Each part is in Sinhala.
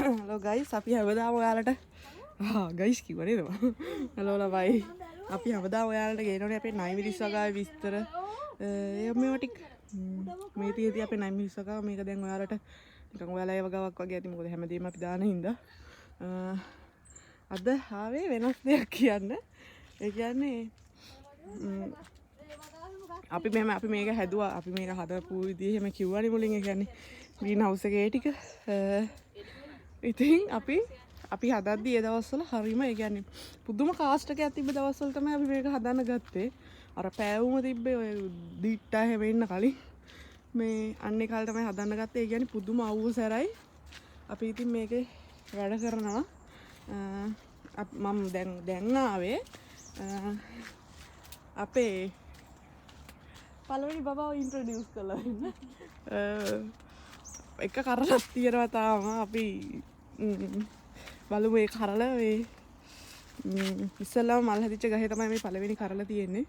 හලෝ ගයිස් අපි හැමදාම ඔයාලට ගයිස් කිව්ව නේද හලෝ ලබයි අපි හැමදාම ඔයාලට ගේනෝනේ අපේ 9 මිනිස් වගාවේ විස්තර මේවා ටික මේ තියෙදි අපේ 9 මිනිස් වගාව මේක දැන් ඔයාලට නිකන් ඔයාලා ඒ වගාවක් වගේ ඇති මොකද හැමදේම අපි දාන හින්දා අද ආවේ වෙනස් දෙයක් කියන්න ඒ කියන්නේ අපි මේක හැදුවා අපි මේක හදපු විදිහ එහෙම කිව්වනේ මුලින් ඒ කියන්නේ ග්‍රීන් හවුස් එකේ ටික ඉතින් අපි හදද්දී ඒ දවස්වල හරීම ඒ කියන්නේ පුදුම කාස්ට් එකක් තිබ්බ දවස්වල තමයි අපි මේක හදන්න ගත්තේ අර පෑවුම තිබ්බේ ඔය දිට්ටා හැම ඉන්න කලින් මේ අන්නේ කාලේ තමයි හදන්න ගත්තේ ඒ කියන්නේ පුදුම අවුසරයි අපි ඉතින් මේකේ වැඩ කරනවා මම දැන් ආවේ අපේ පළවෙනි බබාව ඉන්ට්‍රොඩියුස් කළා ඉන්න එක කරලක් තියෙනවා තාම අපි බලමු ඒ කරල මේ ඉස්සෙල්ලාම මල් හැදිච්ච ගහේ තමයි මේ පළවෙනි කරල තියෙන්නේ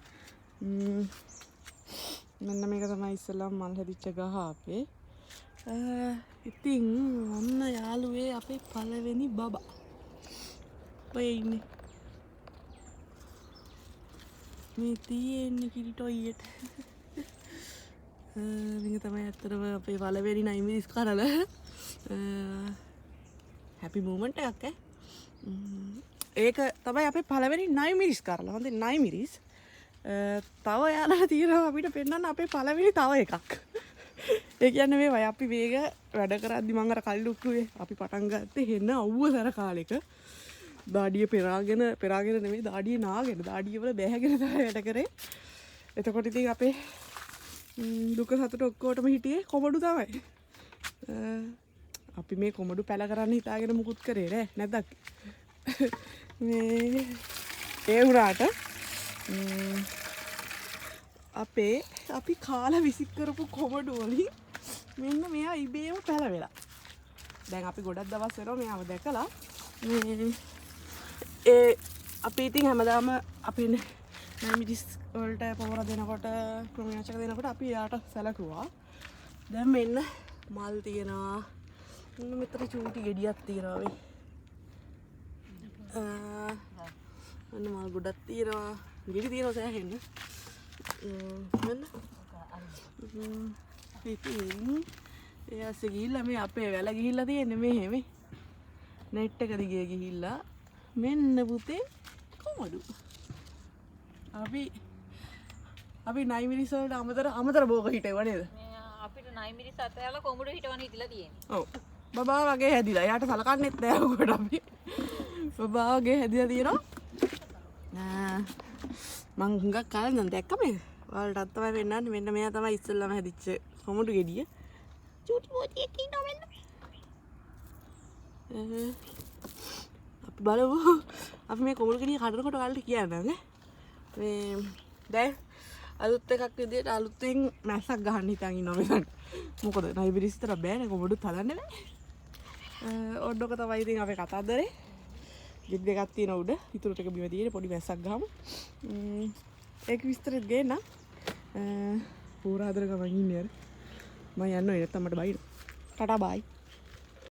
මෙන්න මේක තමයි ඉස්සෙල්ලාම මල් හැදිච්ච ගහ අපේ ඉතින් ඔන්න යාළුවේ අපේ පළවෙනි බබා ඔය ඉන්නේ මේ තියෙන්නේ කිරිටොයියට මේක තමයි ඇත්තටම අපේ පළවෙනි 9 මිනිස් කරල හැපි මූමන්ට් එකක් ඒක තමයි අපේ පළවෙනි 9 මිනිස් කරල හොඳ 9 මිනිස් තව යාළුවා තියෙනවා අපිට පෙන්නන්න අපේ පළවෙනි තව එකක් ඒ කියන්නේ මේ වයි අපි මේක වැඩ කරද්දි මම අර කල්ලුක්කුවේ අපි පටන් ගත්තේ හෙන්න අවුවසර කාලෙක දාඩිය පෙරාගෙන නෙමෙයි දාඩිය නාගෙන දාඩිය වල බැහැගෙන තමයි වැඩ කරේ එතකොට ඉතින් අපේ දුක සතුට ඔක්කොටම හිටියේ කොමඩු තමයි අපි මේ කොමඩු පැල කරන්න හිතාගෙන මුකුත් කරේ නෑ නැද්ද මේ ඒ වුණාට අපි කාලා විසික් කරපු කොමඩු වලින් මෙන්න මෙයා ඉබේම පැලවෙලා දැන් අපි ගොඩක් දවස් වෙනවා මෙයාව දැකලා අපි ඉතින් හැමදාම අපි නැමිඩිස් වලට පවර දෙනකොට ක්‍රමනාශක දෙනකොට අපි යාට සැලකුවා දැන් මෙන්න මල් තියෙනවා මෙතන චූටි ගෙඩියක් තියෙනවා මේ මෙන්න මල් ගොඩක් තියෙනවා ගෙඩි තියෙනවා සෑහෙන්න මෙන්න ඉතින් එයාස ගිහිල්ලා මේ අපේ වැල ගිහිල්ලා තියෙන්නේ මෙහෙම නෙට් එක දිගේ ගිහිල්ලා මෙන්න පුතේ කොමඩු අපි 9 මිනිස් වලට අමතර බෝක හිටෙවුවා නේද අපිට 9 මිනිස් අතහැරලා කොමඩු හිටවන්න ඉතිලා තියෙන්නේ ඔව් බබා වගේ හැදිලා එයාට සලකන්නෙත් නෑ ඔකට අපි බබා වගේ හැදිලා තියෙනවා මං හුඟක් කාලෙ නම් දැක්ක මේ ඔයාලටත් තමයි වෙන්නන්නේ මෙන්න මෙයා තමයි ඉස්සෙල්ලාම හැදිච්ච කොමඩු ගෙඩිය චූටි පොටියක් ඉන්නවා මෙන්න අපි බලමු අපි මේ කොමඩු ගෙඩිය කඩනකොට ඔයාලට කියන්නම් මේ දැන් අලුත් එකක් විදියට අලුතෙන් මැස්සක් ගහන්න හිතන් ඉන්නවා මෙතන මොකද නයිබිරිස් විතර බෑනේ කොමඩුත් හදන්න බෑ ඔන්නක තමයි ඉතින් අපේ කතාන්දරේ ගෙඩි දෙකක් තියෙන උඩ ඉතුරු ටික බිම තියෙන පොඩි මැස්සක් ගහමු ඒක විස්තරෙත් ගේන්න පූරාදර ගමන් ඉන්නේ අර මම යන්න ඕනේ නැත්තම් මට බයින ටටා බයි